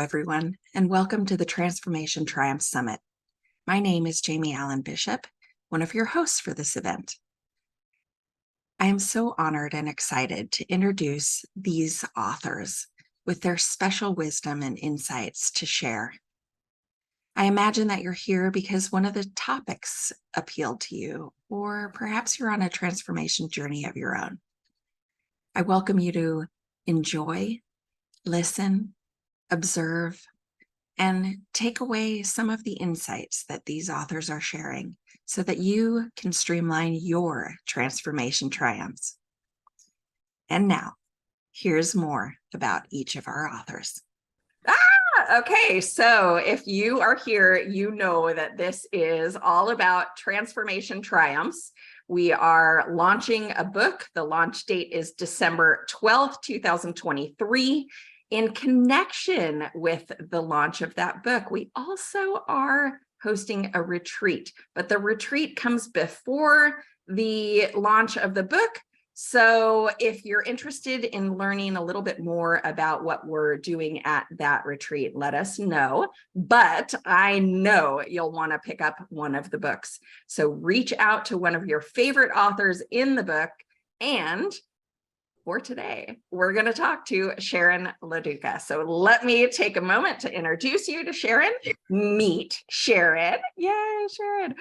everyone, and welcome to the Transformation Triumph Summit. My name is Jamie Allen Bishop, one of your hosts for this event. I am so honored and excited to introduce these authors with their special wisdom and insights to share. I imagine that you're here because one of the topics appealed to you, or perhaps you're on a transformation journey of your own. I welcome you to enjoy, listen, observe, and take away some of the insights that these authors are sharing so that you can streamline your transformation triumphs. And now, here's more about each of our authors. Okay, so if you are here, you know that this is all about transformation triumphs. We are launching a book. The launch date is December 12th, 2023. In connection with the launch of that book, we also are hosting a retreat, but the retreat comes before the launch of the book. So if you're interested in learning a little bit more about what we're doing at that retreat, let us know. But I know you'll want to pick up one of the books. So reach out to one of your favorite authors in the book. And for today, we're going to talk to Sharon Loduca. So let me take a moment to introduce you to Sharon. Meet Sharon. Yay, Sharon.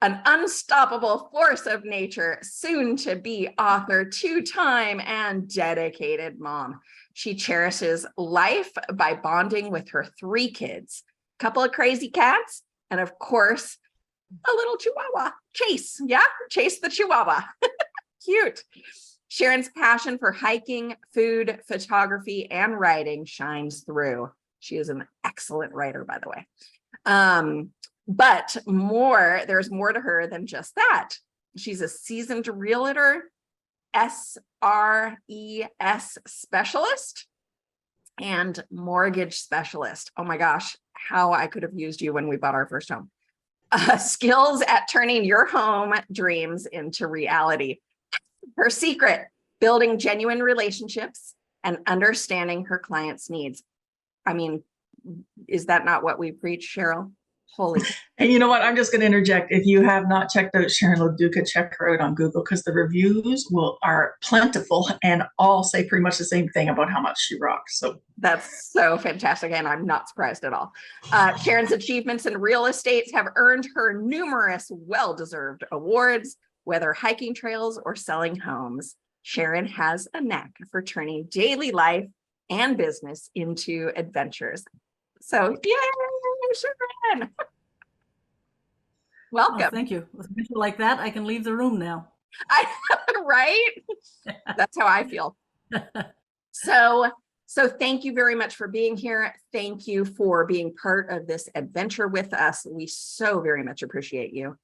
An unstoppable force of nature, soon to be author, two-time and dedicated mom. She cherishes life by bonding with her 3 kids, a couple of crazy cats, and of course, a little chihuahua, Chase. Yeah, Chase the chihuahua. Cute. Sharon's passion for hiking, food, photography, and writing shines through. She is an excellent writer, by the way. But there's more to her than just that. She's a seasoned realtor, SRES specialist, and mortgage specialist. Oh my gosh, how I could have used you when we bought our first home. Skills at turning your home dreams into reality. Her secret, building genuine relationships and understanding her clients' needs. I mean, is that not what we preach, Cheryl? Holy. And you know what? I'm just going to interject. If you have not checked out Sharon Loduca, check her out on Google because the reviews are plentiful and all say pretty much the same thing about how much she rocks. So that's so fantastic. And I'm not surprised at all. Sharon's achievements in real estate have earned her numerous well-deserved awards. Whether hiking trails or selling homes, Sharon has a knack for turning daily life and business into adventures. So, yay, Sharon! Welcome. Oh, thank you. With people like that, I can leave the room now. Right? That's how I feel. So thank you very much for being here. Thank you for being part of this adventure with us. We so very much appreciate you.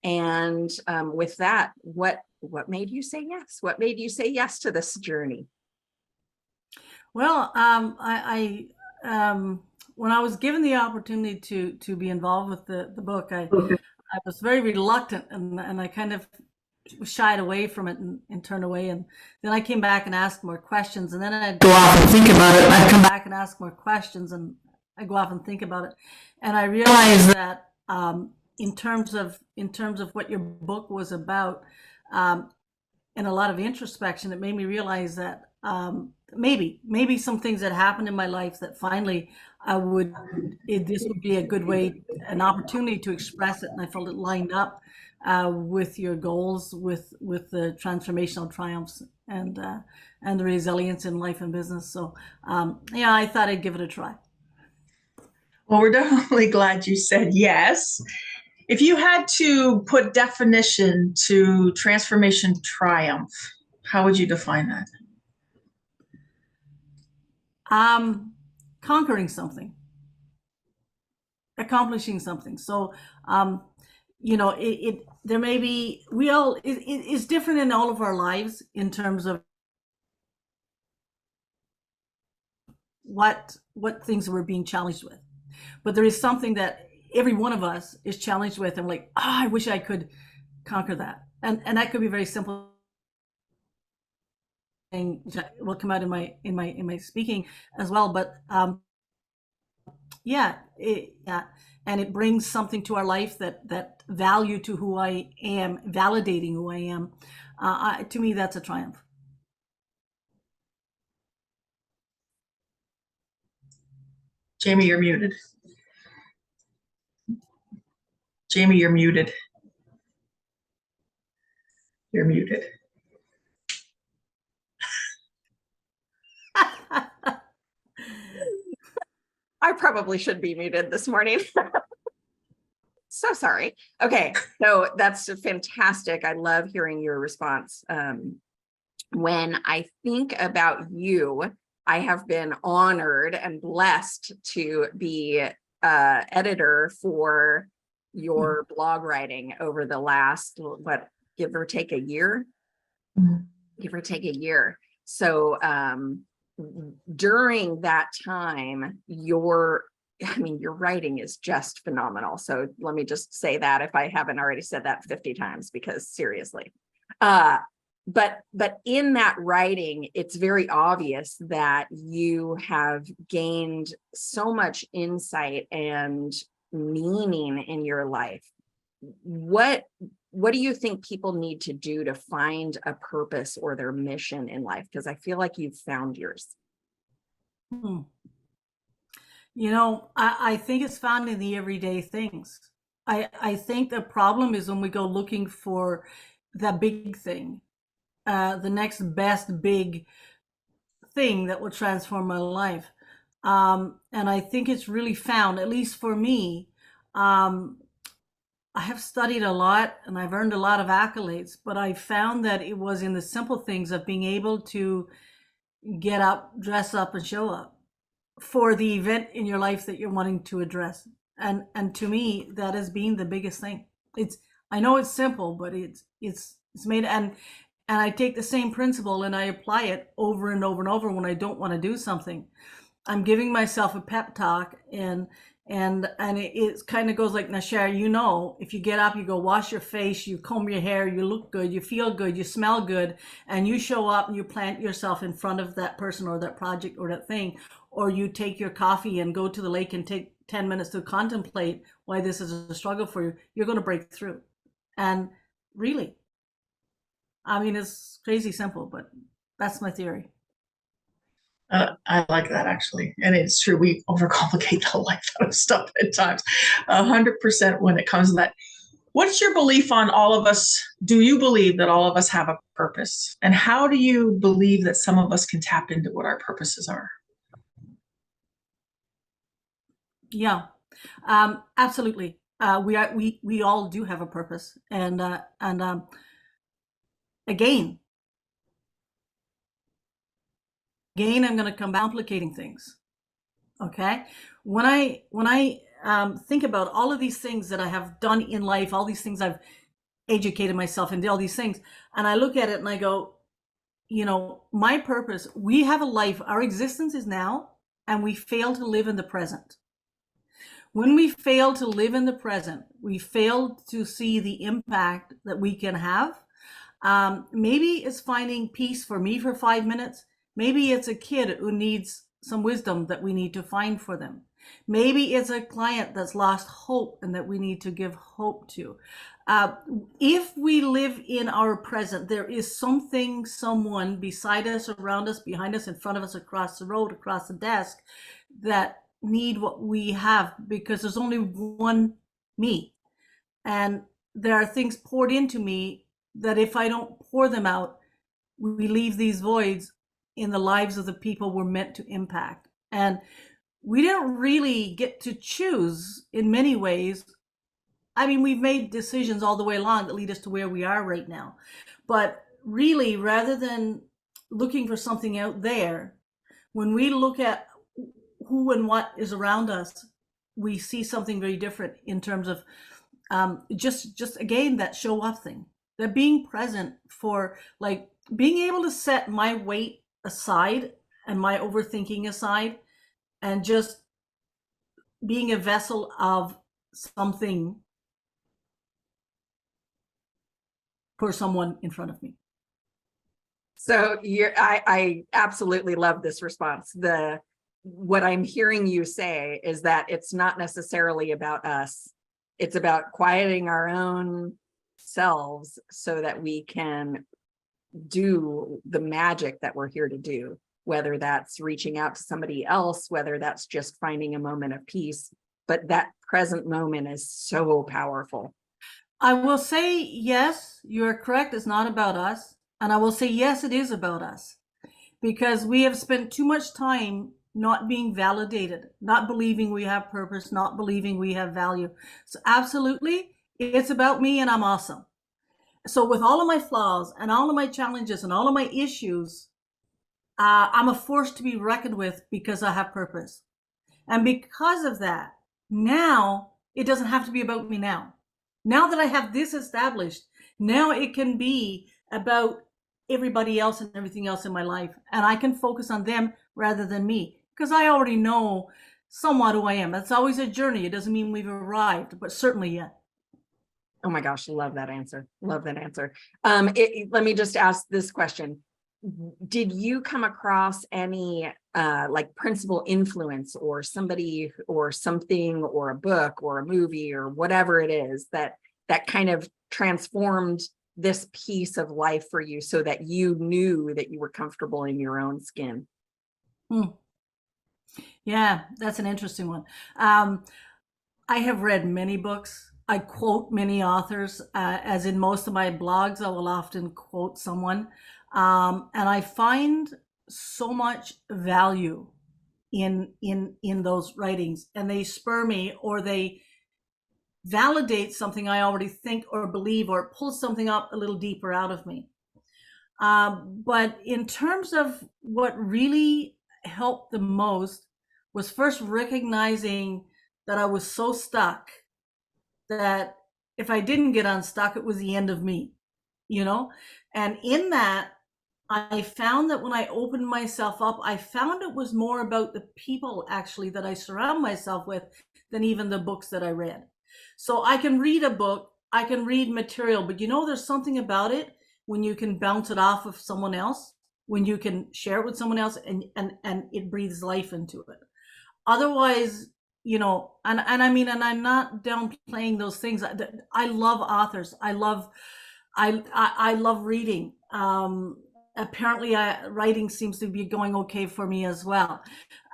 And with that, what made you say yes? What made you say yes to this journey? Well, I when I was given the opportunity to be involved with the book, I was very reluctant and I kind of shied away from it and turned away. And then I came back and asked more questions. And then I'd go off and think about it. And I'd come back and ask more questions. And I go off and think about it. And I realized that in terms of what your book was about, and a lot of introspection, it made me realize that maybe some things that happened in my life that finally this would be a good way, an opportunity to express it, and I felt it lined up with your goals, with the transformational triumphs and the resilience in life and business. So yeah, I thought I'd give it a try. Well, we're definitely glad you said yes. If you had to put definition to transformation triumph, how would you define that? Conquering something, accomplishing something. So, there may be, it's different in all of our lives in terms of what things we're being challenged with. But there is something that every one of us is challenged with, and like, I wish I could conquer that. And that could be very simple. Will come out in my speaking as well, but yeah, yeah, and it brings something to our life that value to who I am, validating who I am. To me, that's a triumph. Jamie, you're muted. Jamie, you're muted. You're muted. I probably should be muted this morning. So sorry. Okay, so that's fantastic. I love hearing your response. When I think about you, I have been honored and blessed to be editor for your blog writing over the last, what, give or take a year? Mhm. Give or take a year. So during that time, your writing is just phenomenal. So let me just say that if I haven't already said that 50 times, because seriously. But in that writing, it's very obvious that you have gained so much insight and meaning in your life. What do you think people need to do to find a purpose or their mission in life? Because I feel like you've found yours. You know, I think it's found in the everyday things. I think the problem is when we go looking for the big thing, the next best big thing that will transform my life. And I think it's really found, at least for me, I have studied a lot and I've earned a lot of accolades, but I found that it was in the simple things of being able to get up, dress up, and show up for the event in your life that you're wanting to address. And to me, that has been the biggest thing. It's, I know it's simple, but it's made, and I take the same principle and I apply it over and over and over when I don't want to do something. I'm giving myself a pep talk, and it kind of goes like, now Sharon, you know, if you get up, you go wash your face, you comb your hair, you look good, you feel good, you smell good, and you show up and you plant yourself in front of that person or that project or that thing, or you take your coffee and go to the lake and take 10 minutes to contemplate why this is a struggle for you, you're going to break through. And really, I mean, it's crazy simple, but that's my theory. I like that actually. And it's true, we overcomplicate the life out of stuff at times. 100% when it comes to that. What's your belief on all of us? Do you believe that all of us have a purpose? And how do you believe that some of us can tap into what our purposes are? Yeah, absolutely. We all do have a purpose, and again, I'm going to come back complicating things. Okay, when I think about all of these things that I have done in life, all these things I've educated myself in, all these things, and I look at it and I go, you know, my purpose. We have a life. Our existence is now, and we fail to live in the present. When we fail to live in the present, we fail to see the impact that we can have. Maybe it's finding peace for me for 5 minutes. Maybe it's a kid who needs some wisdom that we need to find for them. Maybe it's a client that's lost hope and that we need to give hope to. If we live in our present, there is something, someone beside us, around us, behind us, in front of us, across the road, across the desk, that need what we have, because there's only one me. And there are things poured into me that if I don't pour them out, we leave these voids in the lives of the people we're meant to impact. And we don't really get to choose in many ways. I mean, we've made decisions all the way along that lead us to where we are right now. But really, rather than looking for something out there, when we look at who and what is around us, we see something very different in terms of just again, that show up thing, that being present, for like being able to set my weight aside and my overthinking aside, and just being a vessel of something for someone in front of me. So I absolutely love this response. what I'm hearing you say is that it's not necessarily about us. It's about quieting our own selves so that we can do the magic that we're here to do, whether that's reaching out to somebody else, whether that's just finding a moment of peace. But that present moment is so powerful. I will say, yes, you're correct. It's not about us. And I will say, yes, it is about us, because we have spent too much time not being validated, not believing we have purpose, not believing we have value. So absolutely, it's about me and I'm awesome. So with all of my flaws and all of my challenges and all of my issues, I'm a force to be reckoned with because I have purpose. And because of that, now it doesn't have to be about me now. Now that I have this established, now it can be about everybody else and everything else in my life. And I can focus on them rather than me, because I already know somewhat who I am. It's always a journey. It doesn't mean we've arrived, but certainly yet. Oh my gosh, love that answer. Love that answer. Let me just ask this question. Did you come across any like principal influence, or somebody or something or a book or a movie or whatever it is that kind of transformed this piece of life for you so that you knew that you were comfortable in your own skin? Yeah, that's an interesting one. I have read many books. I quote many authors, as in most of my blogs, I will often quote someone. And I find so much value in those writings, and they spur me, or they validate something I already think or believe, or pull something up a little deeper out of me. But in terms of what really helped the most was first recognizing that I was so stuck that if I didn't get unstuck, it was the end of me, you know? And in that, I found that when I opened myself up, I found it was more about the people actually that I surround myself with than even the books that I read. So I can read a book, I can read material, but there's something about it when you can bounce it off of someone else, when you can share it with someone else, and it breathes life into it. Otherwise, and I mean, and I'm not downplaying those things. I love authors. I love reading. Apparently, writing seems to be going okay for me as well.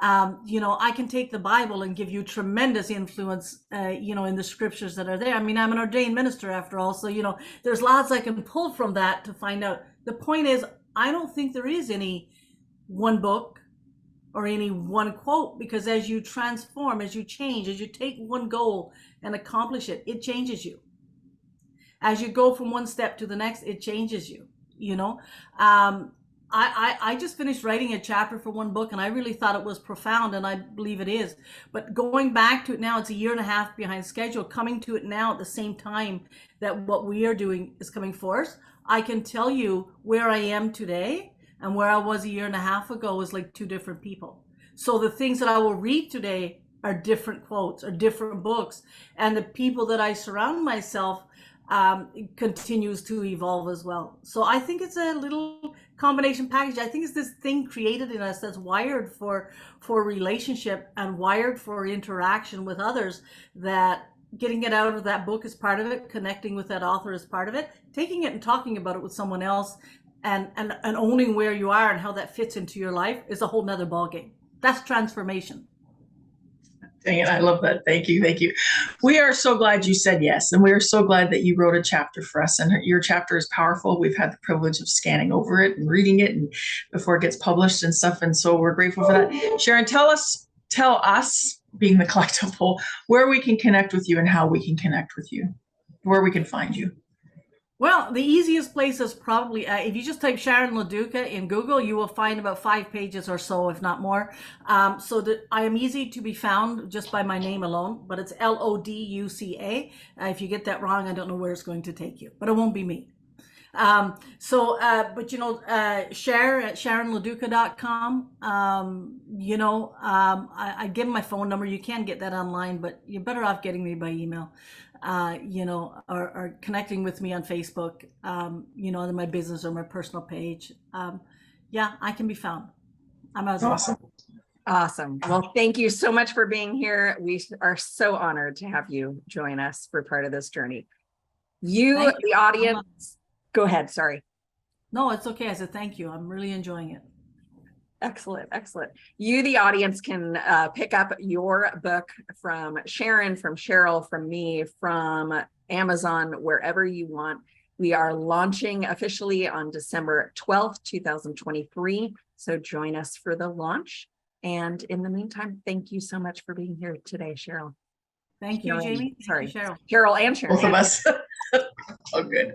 I can take the Bible and give you tremendous influence, in the scriptures that are there. I mean, I'm an ordained minister after all, so there's lots I can pull from that to find out. The point is, I don't think there is any one book or any one quote, because as you transform, as you change, as you take one goal and accomplish it, it changes you. As you go from one step to the next, it changes you. I just finished writing a chapter for one book, and I really thought it was profound, and I believe it is. But going back to it now, it's a year and a half behind schedule. Coming to it now at the same time that what we are doing is coming forth, I can tell you where I am today and where I was a year and a half ago is like two different people. So the things that I will read today are different quotes, or different books, and the people that I surround myself continues to evolve as well. So I think it's a little combination package. I think it's this thing created in us that's wired for relationship and wired for interaction with others, that getting it out of that book is part of it, connecting with that author is part of it, taking it and talking about it with someone else, and owning where you are and how that fits into your life is a whole nother ballgame. That's transformation. Dang it, I love that. Thank you. Thank you. We are so glad you said yes. And we are so glad that you wrote a chapter for us. And your chapter is powerful. We've had the privilege of scanning over it and reading it and before it gets published and stuff. And so we're grateful for that. Sharon, tell us, being the collective whole, where we can connect with you and how we can connect with you, where we can find you. Well, the easiest place is probably, if you just type Sharon Loduca in Google, you will find about 5 pages or so, if not more. So that I am easy to be found just by my name alone, but it's Loduca. If you get that wrong, I don't know where it's going to take you, but it won't be me. Share at SharonLoduca.com. I give my phone number. You can get that online, but you're better off getting me by email, or connecting with me on Facebook, on my business or my personal page. I can be found. I'm awesome. Awesome. Well, thank you so much for being here. We are so honored to have you join us for part of this journey. You, Thank the audience, go ahead. Sorry. No, it's okay. I said thank you. I'm really enjoying it. Excellent, excellent. You, the audience, can pick up your book from Sharon, from Cheryl, from me, from Amazon, wherever you want. We are launching officially on December 12th, 2023. So join us for the launch. And in the meantime, thank you so much for being here today, Cheryl. Thank you, Sharon, Jamie. sorry, Thank you, Cheryl. Carol and Sharon. Both of us. Oh, good.